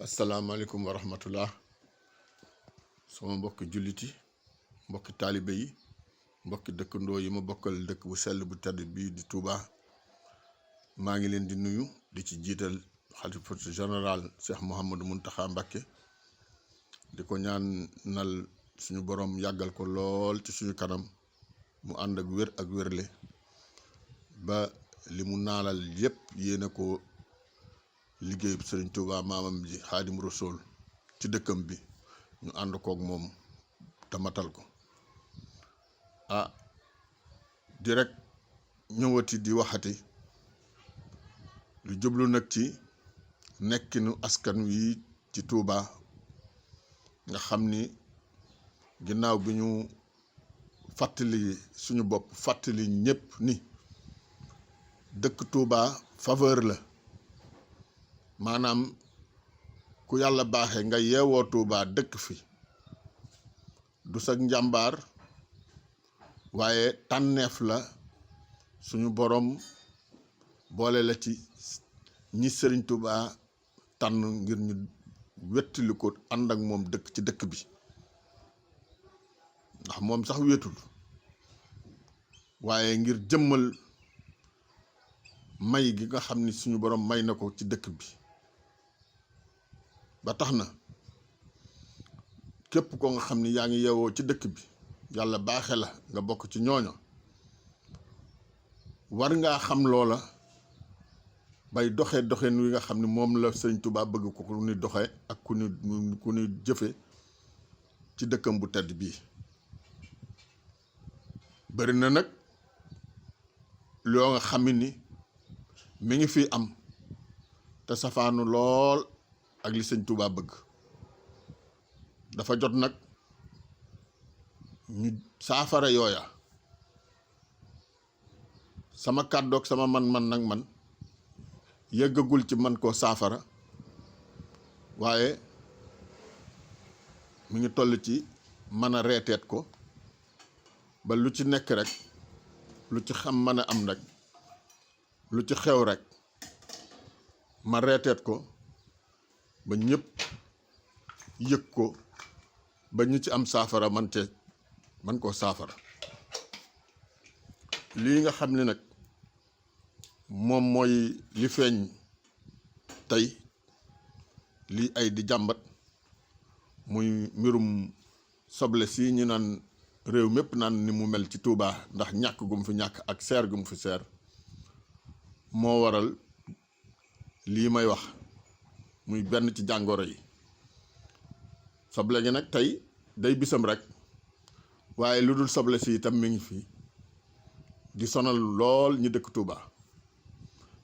asalaamaaleykum wa rahmatullah sama mbokki julliti mbokki taalibe yi mbokki dëkkandoo yi ma bokkal dëkk bu sell bu tedd bii di Touba maa ngi leen di nuyu di ci jiital xalifatu général Cheikh Mouhamadou Mountakha Mbacké di ko ñaanal suñu borom yàggal ko lool ci suñu kanam mu ànd ak wér ak wérle ba li mu naalal yépp yéene ko liggéey bi Sëriñ Touba maamam ji Xaadim Rasuul ci dëkkam bi ñu ànd koog moom te matal ko di rek ñëwati di waxati lu jublu nag ci nekkinu askan wi ci Touba nga xam ni ginnaaw bi ñu fàttali suñu bopp fàttali ñépp ni dëkk Touba faveur la maanaam ku yàlla baaxe nga yeewoo Touba dëkk fi du sag njàmbaar waaye tànneef la suñu borom boole la ci ñi Sëriñ Touba tànn ngir ñu wettili ko ànd ak moom dëkk ci dëkk bi ndax moom sax wéetul waaye ngir jëmmal may gi nga xam ni suñu borom may na ko ci dëkk bi ba tax na képp ko nga xam ni yaa ngi yeewoo ci dëkk bi yàlla baaxe la nga bokk ci ñooño war ngaa xam loola bay doxeen wi nga xam ni moom la Sëriñ Touba bëgg ko ku ni doxe ak ku ni jëfe ci dëkkam bu tedd bii bari na nag loo nga xam ni mi ngi fi am te safaanu lool ak li Sëñ Touba bëgg dafa jot nag ñu saafara yooya sama kàddoog sama man nag man yëggagul ci man koo saafara waaye mi ngi toll ci mën a reeteet ko ba lu ci nekk rek lu ci xam mën a am rek lu ci xew rek ma reeteet ko ba ñëpp yëg ko ba ñu ci am saafara man koo saafara lii nga xam ne nag moom mooy li feeñ tey lii ay di jàmbat muy mbirum soble si ñu naan réew mépp naan ni mu mel ci Touba ndax ñàkk gu mu fi ñàkk ak seer gu mu fi seer moo waral lii may wax muy benn ci jàngoro yi soble gi nag tey day bisam rek waaye lu dul soble si itam mi ngi fi di sonal lool ñi dëkk Touba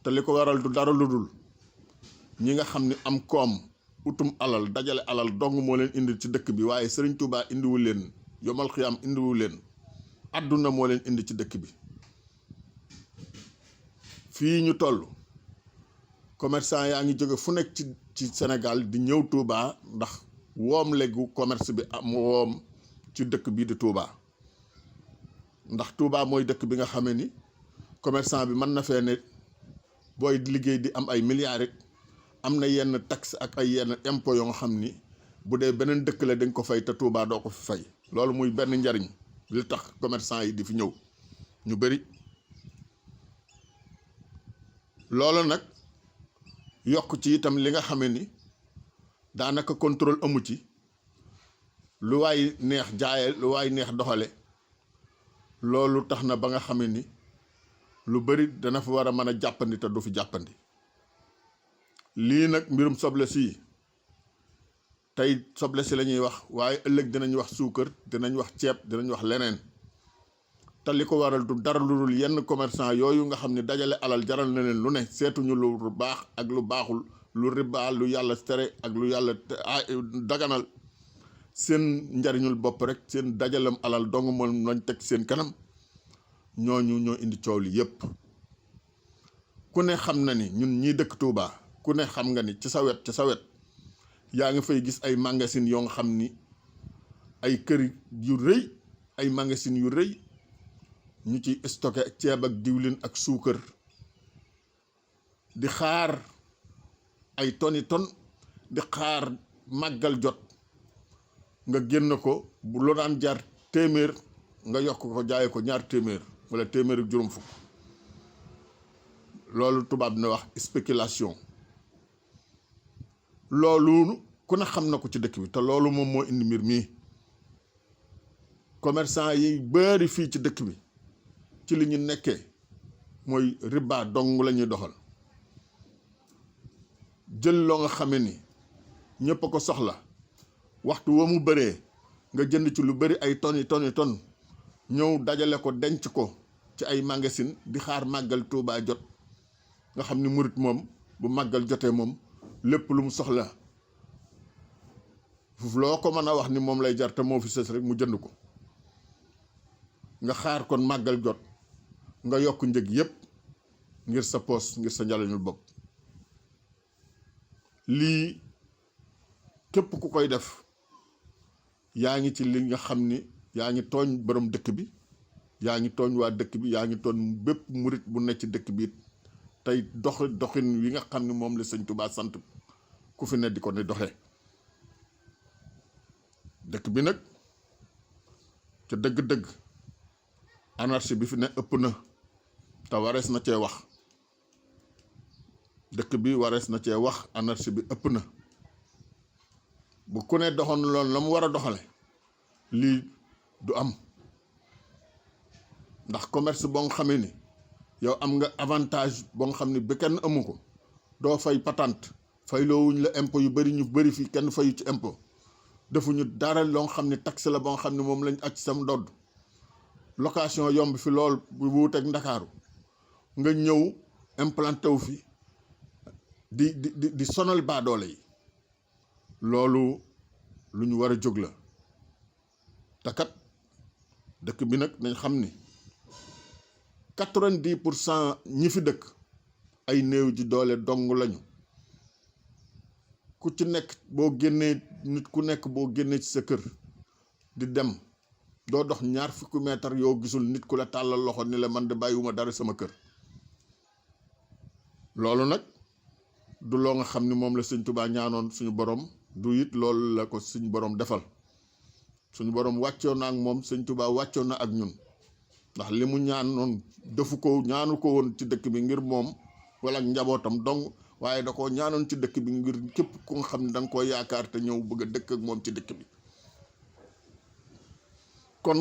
te li ko waral du dara lu dul ñi nga xam ni am koom utum alal dajale alal dong moo leen indi ci dëkk bi waaye Sëriñ Touba indiwul leen yomal xiyaam indiwul leen àdduna moo leen indi ci dëkk bi fii ñu toll commerçant yaa ngi jóge fu nekk ci Sénégal di ñëw Touba ndax woom léegu commerce bi am woom ci dëkk bii di Touba ndax Touba mooy dëkk bi nga xamee ni commerçant bi mën na fee ne booy liggéey di am ay milliards rek am na yenn taxe ak ay yenn impôt yoo nga xam ni bu dee beneen dëkk la dañ ko fay te Touba doo ko fi fay loolu muy benn njariñ li tax commerçant yi di fi ñëw ñu bari loolu nag yokk ci itam li nga xamee ni daanaka contrôle amu ci lu waay neex jaaye lu waay neex doxale loolu tax na ba nga xamee ni lu bari dana fa war a mën a jàppandi te du fi jàppandi lii nag mbirum soble si tey soble si la ñuy wax waaye ëllëg dinañ wax suukar dinañ wax ceeb dinañ wax leneen te li ko waral du dara lu dul yenn commerçant yooyu nga xam ne dajale alal jaral na leen lu ne seetuñu lu baax ak lu baaxul lu riba lu yàlla tere ak lu yàlla daganal seen njariñul bopp rek seen dajalem alal dong moom lañ teg seen kanam ñooñu ñoo indi coow li yépp ku ne xam na ni ñun ñii dëkk Touba ku ne xam nga ni ci sa wet yaa ngi fay gis ay magasin yoo nga xam ni ay kër yu rëy ay magasin yu rëy ñu ci stocké ceeb ak diwlin ak suukar di xaar ay toni ton di xaar màggal jot nga génn ko bu lu daan jar téeméer nga yokk ko jaaye ko ñaar téeméer wala téeméer ak juróom fukk loolu tubaab na wax spéculation loolu ku ne xam na ko ci dëkk bi te loolu moom moo indi mbir mii commerçant yi bari fii ci dëkk bi ci li ñu nekkee mooy riba dong la ñuy doxal jël loo nga xame ni ñëpp a ko soxla waxtu wa mu bëree nga jënd ci lu bari ay tonnes ñëw dajale ko denc ko ci ay magasin di xaar màggal Tuubaa jot nga xam ni murit moom bu màggal jotee moom lépp lu mu soxla loo ko mën a wax ni moom lay jar te moo fi sës rek mu jënd ko nga xaar kon màggal jot nga yokk njëg yépp ngir sa poos ngir sa njariñul bopp lii képp ku koy def yaa ngi ci li nga xam ni yaa ngi tooñ borom dëkk bi yaa ngi tooñ waa dëkk bi yaa ngi tooñ bépp murit bu nekk ci dëkk bi tey doxin wi nga xam ni moom la sëñ Tuubaa sant ku fi ne di ko ne doxee dëkk bi nag ca dëgg-dëgg anarchie bi fi ne ëpp na te warees na cee wax dëkk bi warees na cee wax anarchie bi ëpp na bu ku ne doxoon loolu la mu war a doxale lii du am ndax commerce boo nga xamee ni yow am nga avantage boo nga xam ne ba kenn amu ko doo fay patente fay loowuñ la impôt yu bari ñu bari fii kenn fayu ci impôt defuñu dara loo nga xam ne taxe la boo nga xam ne moom lañ aj sam ndodd location yomb fi lool bu wuuteeg Ndakaaru nga ñëw implanté wu fi di sonal baadoole yi loolu lu ñu war a jóg la te kat dëkk bi nag nañ xam ni 90% ñi fi dëkk ay néew ji doole dong lañu ku ci nekk boo génnee nit ku nekk boo génnee ci sa kër di dem doo dox ñaar fukki mètre yoo gisul nit ku la tàllal loxo ni la man de bàyyiwuma dara sama kër loolu nag du loo nga xam ni moom la sëñ Tuubaa ñaanoon suñu borom du it loolu la ko suñu borom defal suñu borom wàccoon na ak moom sëñ Tuubaa wàccoon na ak ñun ndax li mu ñaanoon defu ko ñaanu ko woon ci dëkk bi ngir moom wala ak njabootam dong waaye da koo ñaanoon ci dëkk bi ngir képp ku nga xam ne da nga koo yaakaar te ñëw bëgg a dëkk ak moom ci dëkk bi kon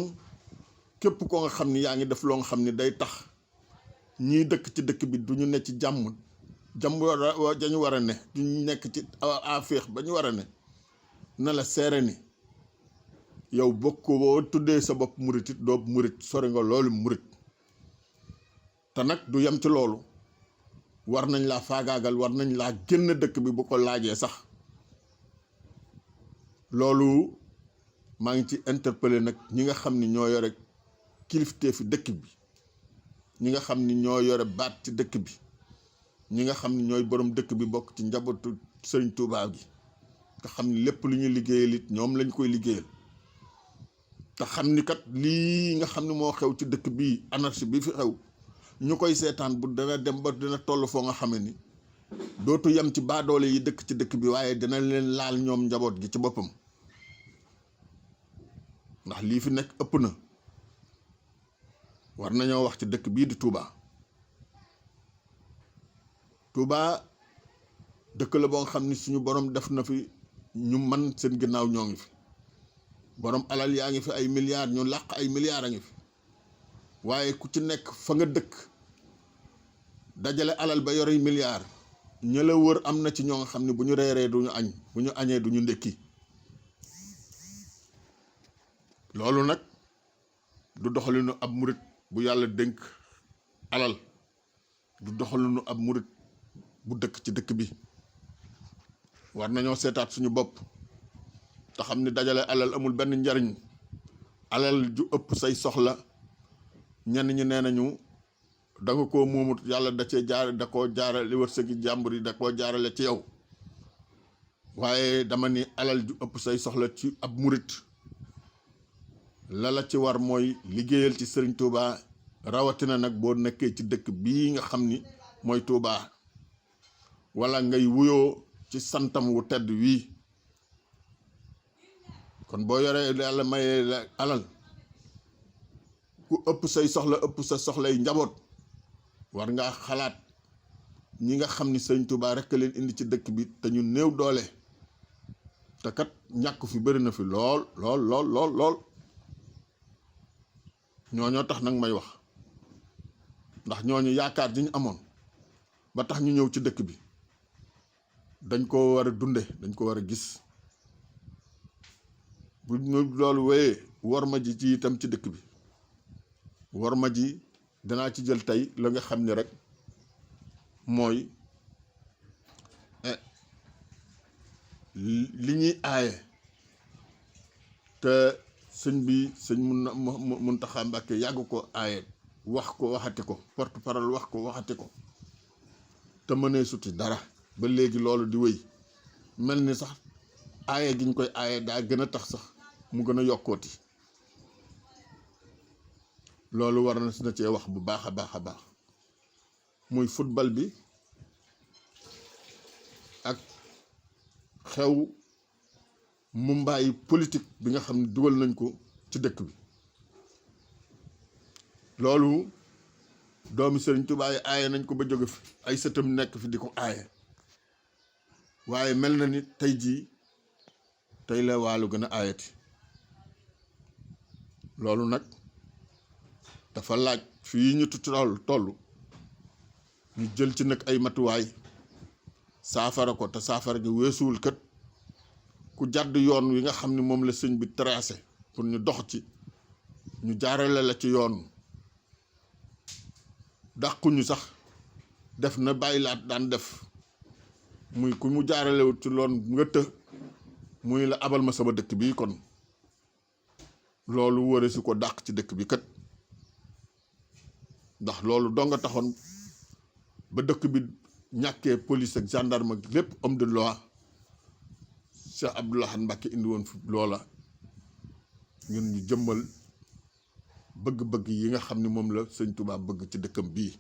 képp koo nga xam ni yaa ngi def loo nga xam ni day tax ñii dëkk ci dëkk bi du ñu ne ci jàmm dañu war a ne du ñu nekk ci afeex ba ñu war a ne na la seere ni yow bokk boo tuddee sa bopp murit it doo murit sori nga loolu murit te nag du yem ci loolu war nañ laa faagaagal war nañ laa génn dëkk bi bu ko laajee sax loolu maa ngi ci interpellé nag ñi nga xam ni ñoo yore kilifteefi fi dëkk bi ñi nga xam ni ñoo yore baat ci dëkk bi ñi nga xam ni ñooy borom dëkk bi bokk ci njabootu Sëriñ Tuubaa gi nga xam ni lépp lu ñuy liggéeyal it ñoom lañ koy liggéeyal te xam ni kat lii nga xam ni moo xew ci dëkk bii anarchie bi fi xew ñu koy seetaan bu dana dem ba dina toll foo nga xame ni dootu yem ci baadoole yi dëkk ci dëkk bi waaye dina leen laal ñoom njaboot gi ci boppam ndax lii fi nekk ëpp na war nañoo wax ci dëkk bii di Touba Touba dëkk la boo xam ni suñu borom def na fi ñu man seen ginnaaw ñoo ngi fi borom alal yaa ngi fi ay milliards ñu làq ay milliards a ngi fi waaye ku ci nekk fa nga dëkk dajale alal ba yore milliards ña la wër am na ci ñoo nga xam ne bu ñu reeree duñu añ bu ñu añee duñu ndékki loolu nag du doxalinu ab murit bu yàlla dénk alal du doxalinu ab murit bu dëkk ci dëkk bi war nañoo seetaat suñu bopp te xam ni dajale alal amul benn njariñ alal ju ëpp say soxla ñenn ñi nee nañu da nga koo moomut yàlla da cee jaare da koo jaarale wërsëgi jàmbur yi da koo jaarale ci yow waaye dama ni alal ju ëpp say soxla ci ab murit la ci war mooy liggéeyal ci Sëriñ Touba rawatina nag boo nekkee ci dëkk bii nga xam ni mooy Touba wala ngay wuyoo ci santam wu tedd wii. kon boo yoree yàlla mayee la alal ku ëpp say soxla ëpp sa soxlay njaboot war ngaa xalaat ñi nga xam ni sëñ Touba rekk leen indi ci dëkk bi te ñu néew doole te kat ñàkk fi bëri na fi lool lool lool lool lool ñooñoo tax nag may wax ndax ñooñu yaakaar ji ñu amoon ba tax ñu ñëw ci dëkk bi dañ ko war a dunde dañ ko war a gis bu ñu loolu wéyee war ma ji ci itam ci dëkk bi war ma ji danaa ci jël tey la nga xam ne rek mooy li ñuy aaye te sëñ bi sëñ Muntaxa Mbàkke yàgg ko aaye wax ko waxati ko porte parole wax ko waxati ko te mënee suti dara ba léegi loolu di wéy mel ni sax aaye gi ñu koy aaye daa gën a tax sax mu gën a yokkooti loolu war na cee wax bu baax a baax a baax muy football bi ak xew mumbaayi politique bi nga xam ne dugal nañ ko ci dëkk bi loolu doomi Sëriñ Tuubaa yi aaye nañ ko ba jóge fi ay sëtam nekk fi di ko aaye waaye mel na ni tey jii tey la waalu gën a aayati loolu nag dafa laaj fii ñu toll ñu jël ci nag ay matuwaay saafara ko te saafara gi weesuwul kët ku jàdd yoon wi nga xam ne moom la sëñ bi tracé pour ñu dox ci ñu jaarale la ci yoon dàquñu sax def na bàyyi laat daan def muy ku mu jaaralewut ci loon nga të muy la abal ma sama dëkk bi kon loolu wëre si ko dàq ci dëkk bi kat ndax loolu doo nga taxoon ba dëkk bi ñàkkee police ak gendarme ak lépp homme de loi Cheikh Abdou Lahad Mbacké indi woon fi loola ñun ñu jëmmal bëgg-bëgg yi nga xam ne moom la sëñ Touba bëgg ci dëkkam bii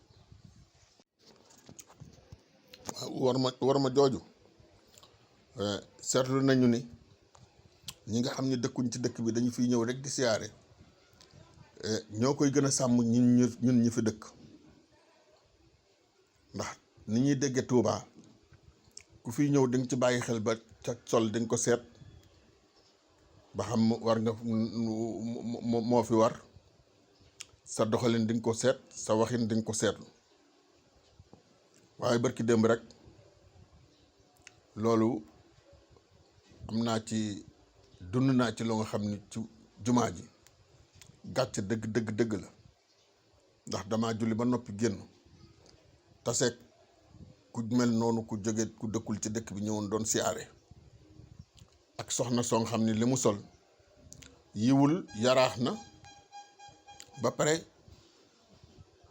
war ma jooju seetlu nañu ni ñi nga xam ne dëkkuñ ci dëkk bi dañu fiy ñëw rek di siyaare ñoo koy gën a sàmm ñun ñi fi dëkk ndax ni ñuy dégge Touba ku fiy ñëw di nga ci bàyyi xel ba ca sol di nga ko seet ba xam war nga moo fi war sa doxalin di nga ko seet sa waxin di nga ko seetlu waaye barki démb rek loolu am naa ci dund naa ci loo nga xam ni ci jumaa ji gàcce dëgg la ndax damaa julli ba noppi génn taseeg ku mel noonu ku jóge ku dëkkul ci dëkk bi ñëwoon doon siyaare ak soxna soo nga xam ni li mu sol yiwul yaraax na ba pare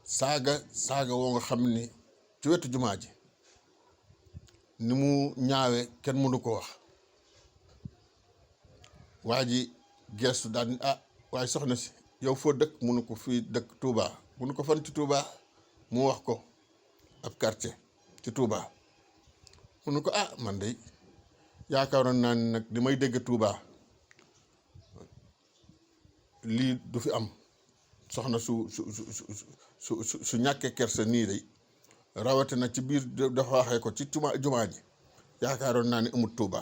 saaga woo nga xam ni ci wetu jumaa ji ni mu ñaawe kenn mënu ko wax waa ji gestu daal ni waaye soxna si yow foo dëkk mënu ko fii dëkk Touba mënu ko fan ci Touba mu wax ko ab quartier ci Touba mënu ko man de yaakaaroon naa ni nag di may dégg Touba lii du fi am soxna su ñàkkee kersa nii day rawatina ci biir dafa waxee ko ci jumaa ji yaakaaroon naa ni amut Touba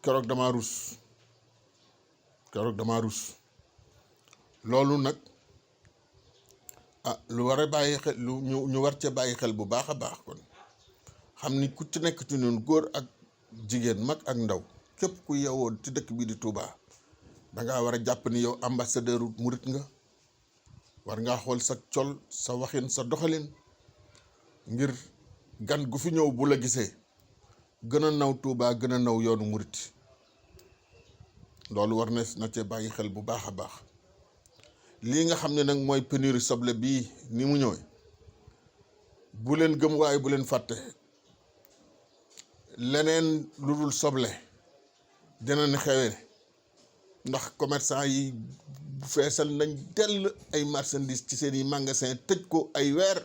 keroog dama rus loolu nag lu war a bàyyi xel lu ñu war cee bàyyi xel bu baax a baax kon xam ni ku ci nekk ci ñun góor ak jigéen mag ak ndaw képp ku yeewoo ci dëkk bii di Touba dangaa war a jàpp ni yow ambassadeur murit nga war ngaa xool sa col sa waxin sa doxalin ngir gan gu fi ñëw bu la gisee gën a naw Touba gën a naw yoonu murit loolu war na cee bàyyi xel bu baax a baax lii nga xam ne nag mooy pénurie soble bii ni mu ñëwee bu leen gëm waaye bu leen fàtte leneen lu dul soble dina ne xewee ndax commerçant yi feesal nañ dell ay marchandises ci seen i magasin tëj ko ay weer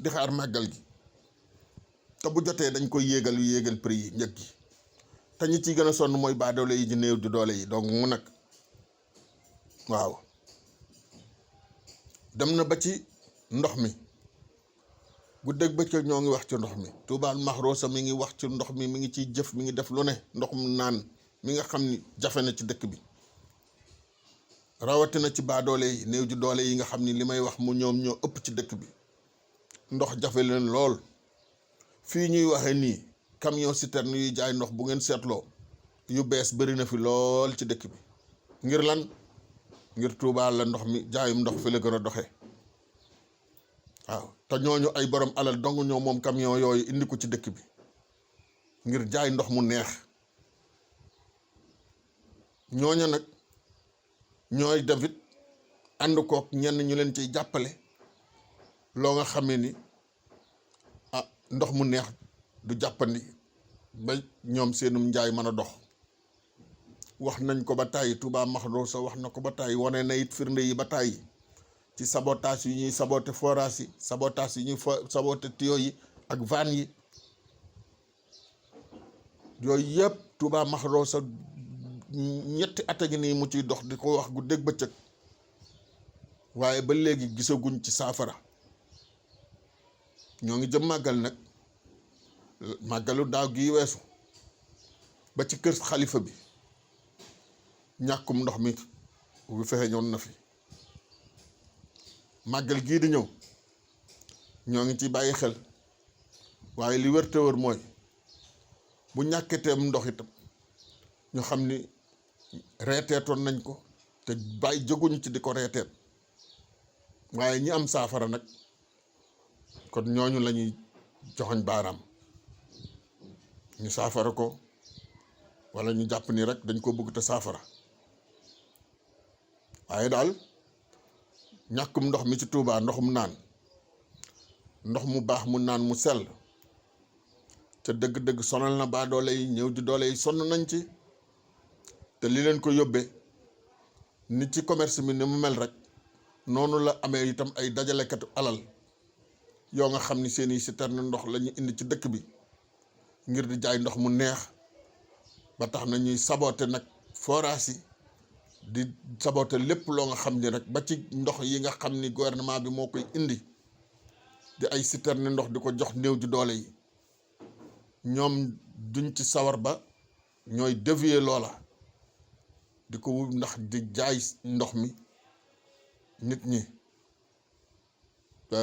di xaar màggal gi te bu jotee dañ koy yéegal prix yi njëg gi te ñi ciy gën a sonn mooy baadoole yi di néew di doole yi donc mu nag waaw dem na ba ci ndox mi guddeeg bëccëg ñoo ngi wax ci ndox mi Touba Mahrousa mi ngi wax ci ndox mi mi ngi ciy jëf mi ngi def lu ne ndoxum naan mi nga xam ni jafe na ci dëkk bi rawatina ci baadoole yi néew ji doole yi nga xam ni li may wax mu ñoom ñoo ëpp ci dëkk bi ndox jafe leen lool fii ñuy waxee nii camion citerne yuy jaay ndox bu ngeen seetloo yu bees bëri na fi lool ci dëkk bi ngir lan ngir Touba la ndox mi jaayum ndox fi la gën a doxee waaw te ñooñu ay borom alal dong ñoo moom camion yooyu indi ko ci dëkk bi ngir jaay ndox mu neex ñooñu nag ñooy David ànd kook ñenn ñu leen ciy jàppale loo nga xamee ni ndox mu neex du jàppandi ba ñoom seenum njaay mën a dox wax nañ ko ba tàyyi Touba Mahrousa wax na ko ba tàyyi wane na it firnde yi ba tàyyi ci sabotage yi ñuy saboté forage yi sabotage yi ñuy saboté tuyau yi ak van yi yooyu yëpp Touba Mahrousa ñetti at a ngi nii mu ciy dox di ko wax guddeeg bëccëg waaye ba léegi gisaguñ ci saafara ñoo ngi jëm màggal nag màggalu daaw gi weesu ba ci kër xalifa bi ñàkkum ndox mi bu fexe ñoon na fi màggal gii di ñëw ñoo ngi ci bàyyi xel waaye li wër te wër mooy bu ñàkketeem ndox itam ñu xam ni reeteetoon nañ ko te bàyyi jóguñu ci di ko reeteet waaye ñi am saafara nag kon ñooñu la ñuy joxoñ baaraam ñu saafara ko walla ñu jàpp ni rek dañ ko bëgg te saafara waaye daal ñàkkum ndox mi ci Touba ndoxum naan ndox mu baax mu naan mu sell te dëgg-dëgg sonal na baa doole yi ñëw di doole yi sonn nañ ci te li leen ko yóbbee nit ci commerce mi ni mu mel rek noonu la amee itam ay dajalekatu alal yoo nga xam ni seeni citerne ndox la ñu indi ci dëkk bi ngir di jaay ndox mu neex ba tax na ñuy saboté nag forage yi di saboté lépp loo nga xam ni rek ba ci ndox yi nga xam ni gouvernement bi moo koy indi di ay citerne ndox di ko jox néew ji doole yi ñoom duñ ci sawar ba ñooy dévier loola di ko wut ndax di jaay ndox mi nit ñi te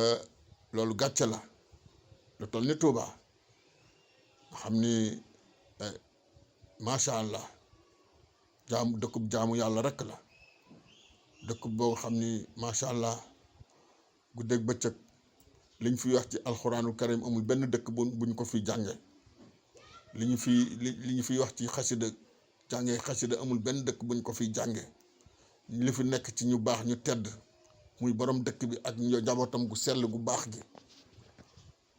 loolu gàcce la lu toll ni Touba nga xam ni macha allah jaamu dëkkub jaamu yàlla rekk la dëkkub boo xam ni macha allah guddeeg bëccëg liñ fi wax ci alxuraanul karim amul benn dëkk buñ ko fi jànge li ñu fi wax ci xasida jàngee xasida amul benn dëkk buñ ko fi jànge li fi nekk ci ñu baax ñu tedd muy borom dëkk bi ak njabootam gu sell gu baax gi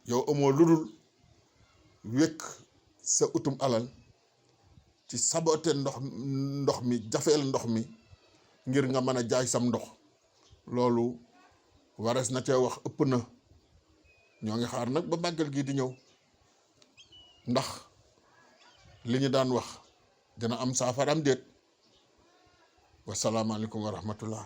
yow amoo lu dul wékk sa utum alal ci sabote ndox mi jafeel ndox mi ngir nga mën a jaay sam ndox loolu warees na cee wax ëpp na ñoo ngi xaar nag ba màggal gii di ñëw ndax li ñu daan wax dina am saafaraam déet wasalaamaaleykum wa rahmatullah